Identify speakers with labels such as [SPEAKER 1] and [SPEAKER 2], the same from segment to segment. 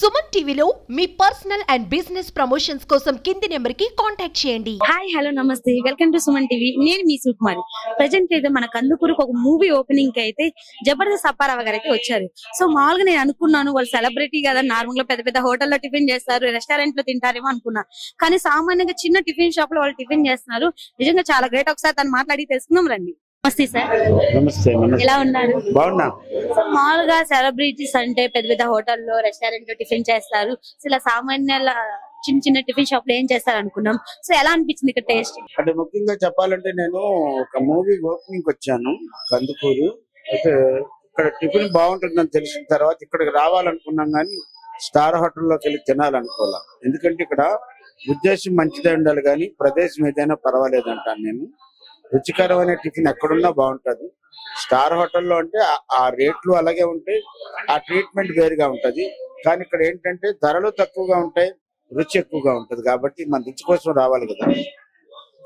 [SPEAKER 1] సుమన్ టీవీలో మీ personal and business promotions కోసం కింది నెంబర్ కి కాంటాక్ట్ చేయండి.
[SPEAKER 2] హాయ్ హలో నమస్తే, వెల్కమ్ టు సుమన్ టీవీ. నేను మీ సుకుమారి. ప్రెజెంట్ అయితే మన కందుకూరుకు ఒక మూవీ ఓపెనింగ్ కి అయితే జబర్దస్త్ అప్పారావు గారు అయితే వచ్చారు. సో మామూలుగా నేను అనుకున్నాను వాళ్ళు సెలబ్రిటీ కదా, నార్మల్ గా పెద్ద పెద్ద హోటల్లో టిఫిన్ చేస్తారు, రెస్టారెంట్ లో తింటారేమో అనుకున్నా. కానీ సామాన్యంగా చిన్న టిఫిన్ షాప్ లో వాళ్ళు టిఫిన్ చేస్తున్నారు. నిజంగా చాలా గ్రేట్. ఒకసారి తను మాట్లాడి తెలుసుకుందాం రండి. నమస్తే సార్.
[SPEAKER 3] నమస్తే.
[SPEAKER 2] ఎలా ఉన్నారు?
[SPEAKER 3] బాగున్నా.
[SPEAKER 2] మామూలుగా సెలబ్రిటీస్ అంటే పెద్ద పెద్ద హోటల్లో రెస్టారెంట్ లో టిఫిన్ చేస్తారు. సో ఇలా సామాన్య చిన్న చిన్న టిఫిన్ షాప్ లో ఏం చేస్తారు అనుకున్నాం. సో ఎలా అనిపించింది ఇక్కడ టేస్ట్?
[SPEAKER 3] అంటే ముఖ్యంగా చెప్పాలంటే నేను ఒక మూవీ ఓపెనింగ్ వచ్చాను కందుకూరు. అయితే ఇక్కడ టిఫిన్ బాగుంటుందని తెలిసిన తర్వాత ఇక్కడికి రావాలనుకున్నాం, కానీ స్టార్ హోటల్లోకి వెళ్ళి తినాలనుకోవాలా. ఎందుకంటే ఇక్కడ ఉద్దేశం మంచిదే ఉండాలి, కానీ ప్రదేశం ఏదైనా పర్వాలేదు అంటాను నేను. రుచికరమైన టిఫిన్ ఎక్కడున్నా బాగుంటది. స్టార్ హోటల్లో అంటే ఆ రేట్లు అలాగే ఉంటాయి, ఆ ట్రీట్మెంట్ వేరుగా ఉంటది. కానీ ఇక్కడ ఏంటంటే ధరలు తక్కువగా ఉంటాయి, రుచి ఎక్కువగా ఉంటది. కాబట్టి మన రుచి కోసం రావాలి కదా.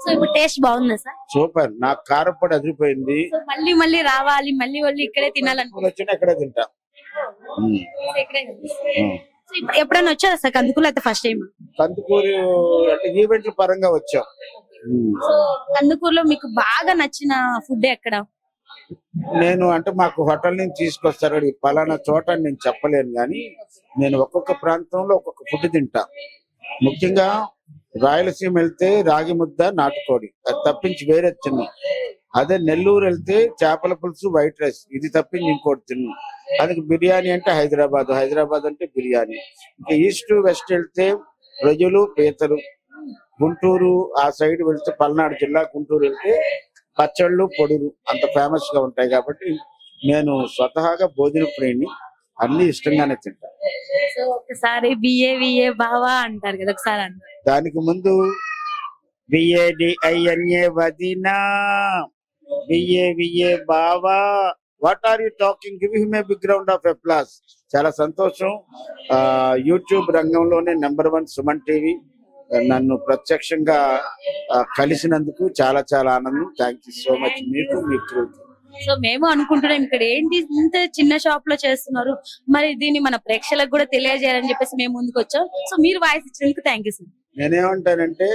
[SPEAKER 2] సో ఇప్పుడు టేస్ట్ బాగుందా సార్?
[SPEAKER 3] సూపర్. నాకు కారపొడి అదిరిపోయింది.
[SPEAKER 2] మళ్ళీ మళ్ళీ రావాలి, మళ్ళీ మళ్ళీ ఇక్కడే తినాలనుకుంటున్నా.
[SPEAKER 3] వచ్చినా ఇక్కడే తింటా.
[SPEAKER 2] ఎప్పుడైనా వచ్చారా సార్ కందుకూరు? అయితే ఫస్ట్ టైం
[SPEAKER 3] కందుకూరు అంటే ఈవెంట్ల పరంగా వచ్చాం.
[SPEAKER 2] సో కందుకూరులో మీకు బాగా నచ్చిన ఫుడ్ ఎక్కడ?
[SPEAKER 3] నేను అంటే మాకు హోటల్ నుంచి తీసుకొస్తారు, ఈ పలానా చోట అని నేను చెప్పలేను, కానీ నేను ఒక్కొక్క ప్రాంతంలో ఒక్కొక్క ఫుడ్ తింటా. ముఖ్యంగా రాయలసీమ వెళ్తే రాగి ముద్ద, నాటుకోడి, అది తప్పించి వేరే తిన్నాం. అదే నెల్లూరు వెళ్తే చేపల పులుసు, వైట్ రైస్, ఇది తప్పించి ఇంకోటి తిన్నాం. అది బిర్యానీ అంటే హైదరాబాద్, హైదరాబాద్ అంటే బిర్యానీ. ఇంకా ఈస్ట్ వెస్ట్ వెళ్తే రొయ్యలు, పీతలు. గుంటూరు ఆ సైడ్ వెళ్తే పల్నాడు జిల్లా గుంటూరు వెళ్తే పచ్చళ్ళు, పొడులు అంత ఫేమస్ గా ఉంటాయి. కాబట్టి నేను స్వతహాగా భోజన ప్రేమి, అన్ని ఇష్టంగానే తింటా.
[SPEAKER 2] సో ఒకసారి బిఏ బావా అంటారు కదా, ఒకసారి అంటారు.
[SPEAKER 3] దానికి ముందు BADINA వదినా, BA బావా, what are you talking, give him a big round of applause. చాలా సంతోషం. యూట్యూబ్ రంగంలోనే నెంబర్ 1 సుమన్ టీవీ నన్ను ప్రత్యక్షంగా కలిసినందుకు చాలా చాలా ఆనందం. థ్యాంక్ యూ సో మచ్ మీకు, మీ క్రూకి.
[SPEAKER 2] సో మేము అనుకుంటున్నాం ఇక్కడ ఏంటి ఇంత చిన్న షాప్ లో చేస్తున్నారు, మరి దీన్ని మన ప్రేక్షకులకు కూడా తెలియజేయాలని చెప్పేసి మేము ముందుకు వచ్చాం. సో మీరు వాయిస్ ఇచ్చినందుకు థ్యాంక్ యూ సార్.
[SPEAKER 3] నేనేమంటానంటే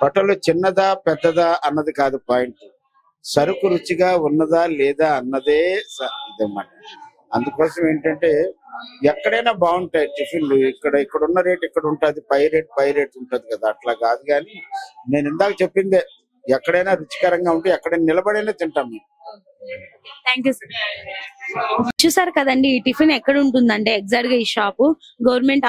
[SPEAKER 3] హోటల్ చిన్నదా పెద్దదా అన్నది కాదు పాయింట్, సరుకు రుచిగా ఉన్నదా లేదా అన్నదే ఇదన్నమాట. అందుకోసం ఏంటంటే ఎక్కడైనా బాగుంటాయి టిఫిన్లు. ఇక్కడ ఉన్న రేట్ ఇక్కడ ఉంటుంది, పై రేట్ ఉంటది కదా, అట్లా కాదు. కానీ నేను ఇందాక చెప్పిందే, ఎక్కడైనా రుచికరంగా ఉంటే ఎక్కడైనా నిలబడైనా తింటాం మేము.
[SPEAKER 2] Thank you sir. చూసారు కదండి, ఈ టిఫిన్ ఎక్కడ ఉంటుందంటే ఎగ్జాక్ట్ గా ఈ షాపు గవర్నమెంట్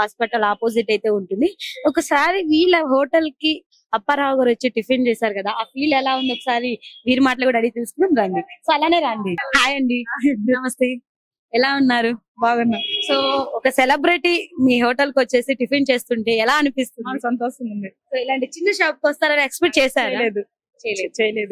[SPEAKER 2] హాస్పిటల్ ఆపోజిట్ అయితే ఉంటుంది. ఒకసారి వీళ్ళ హోటల్ కి అప్పారావు గారు వచ్చి టిఫిన్ చేశారు కదా, ఆ ఫీల్ ఎలా ఉంది ఒకసారి వీరి మాటలు కూడా అడిగి తెలుసుకున్నాం రండి. సో అలానే రండి. హాయ్ అండి. నమస్తే. ఎలా ఉన్నారు?
[SPEAKER 4] బాగున్నా.
[SPEAKER 2] సో ఒక సెలబ్రిటీ మీ హోటల్ కి వచ్చేసి టిఫిన్ చేస్తుంటే ఎలా అనిపిస్తుంది?
[SPEAKER 4] సంతోషంగా ఉంది.
[SPEAKER 2] సో ఇలాంటి చిన్న షాప్ కి వస్తారని ఎక్స్పెక్ట్ చేశారు?
[SPEAKER 4] చేయలేదు.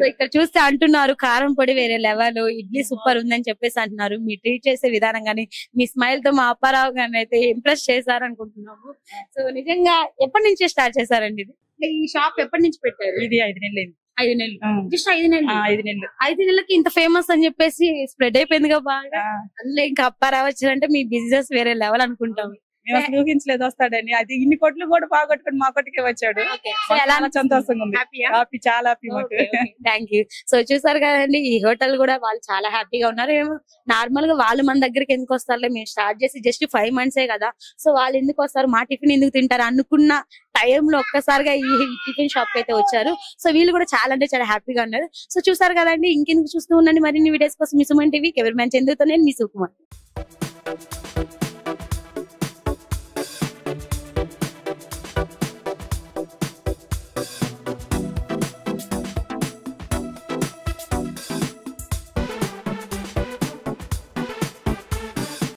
[SPEAKER 2] సో ఇక్కడ చూస్తే అంటున్నారు కారం పొడి వేరే లెవెల్, ఇడ్లీ సూపర్ ఉందని చెప్పేసి అంటున్నారు. మీ ట్రీట్ చేసే విధానం గానీ, మీ స్మైల్ తో మా అప్పారావు గారిని అయితే ఇంప్రెస్ చేశారు అనుకుంటున్నాము. సో నిజంగా ఎప్పటి నుంచి స్టార్ట్ చేశారండి ఇది? ఈ షాప్ ఎప్పటి నుంచి పెట్టారు?
[SPEAKER 4] ఇది 5 నెలలు.
[SPEAKER 2] 5 నెలలు. జస్ట్ 5 నెలలు.
[SPEAKER 4] 5 నెలలు.
[SPEAKER 2] 5 నెలలకి ఇంత ఫేమస్ అని చెప్పేసి స్ప్రెడ్ అయిపోయిందిగా బాగా. అందులో ఇంకా అప్పారావు వచ్చారంటే మీ బిజినెస్ వేరే లెవెల్ అనుకుంటాం.
[SPEAKER 4] మేము అసలు ఊహించలేదు వస్తాడని. అది ఇన్ని కోట్లు కూడా బాగొట్టుకుని మా కొట్టుకే వచ్చాడు. చాలా సంతోషంగా ఉంది. హ్యాపీ, చాలా హ్యాపీ మాకు.
[SPEAKER 2] Thank you. సో చూసారు కదండి, ఈ హోటల్ కూడా వాళ్ళు చాలా హ్యాపీగా ఉన్నారు. ఏమో నార్మల్ గా వాళ్ళు మన దగ్గరికి ఎందుకు వస్తారులే, మేము స్టార్ట్ చేసి జస్ట్ 5 months కదా, సో వాళ్ళు ఎందుకు వస్తారు, మా టిఫిన్ ఎందుకు తింటారు అనుకున్న టైంలో ఒక్కసారిగా ఈ టిఫిన్ షాప్ కి అయితే వచ్చారు. సో వీళ్ళు కూడా చాలా అంటే చాలా హ్యాపీగా ఉన్నారు. సో చూసారు కదండి, ఇంకెందుకు చూస్తూ ఉండండి మరిన్ని వీడియోస్ కోసం మీ సుమన్ టీవీ. కెమెరామెన్ చందుతో నేను మీ సుకుమార్.